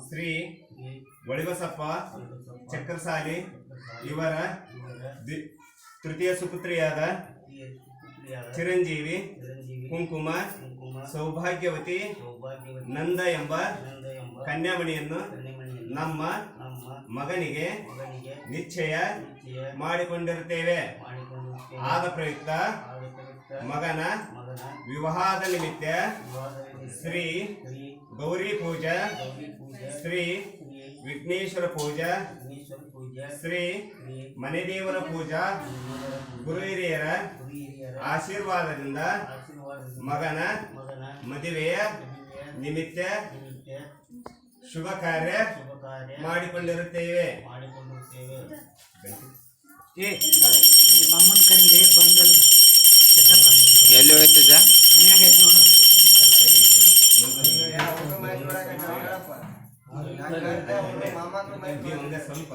ಶ್ರೀ ಒಳಿಬಸಪ್ಪ ಚಕ್ರಸಾಲಿ ಇವರ ತೃತೀಯ ಸುಪುತ್ರಿಯಾದ ಚಿರಂಜೀವಿ ಕುಂಕುಮ ಸೌಭಾಗ್ಯವತಿ ನಂದ ಎಂಬ ಕನ್ಯಾಮಣಿಯನ್ನು ನಮ್ಮ ಮಗನಿಗೆ ನಿಶ್ಚಯ ಮಾಡಿಕೊಂಡಿರುತ್ತೇವೆ. ಆದ ಪ್ರಯುಕ್ತ ಮಗನ ವಿವಾಹದ ನಿಮಿತ್ತ ಶ್ರೀ ಗೌರಿ ಪೂಜಾ, ಶ್ರೀ ವಿಘ್ನೇಶ್ವರ ಪೂಜಾ, ಶ್ರೀ ಮನೆದೇವರ ಪೂಜಾ ಗುರು ಹಿರಿಯರ ಆಶೀರ್ವಾದದಿಂದ ಮಗನ ಮದುವೆಯ ನಿಮಿತ್ತ ಶುಭ ಕಾರ್ಯ ಮಾಡಿಕೊಂಡಿರುತ್ತೇವೆ. ಅಮ್ಮನ ಕಡೆಯಿಂದ ಬಂದಲ್ಲ ಎಲ್ಲಿ ಹೋಯ್ತದ ಮನ್ಯಾಗ ಐತೆ ನೋಡು. ಸ್ವಲ್ಪ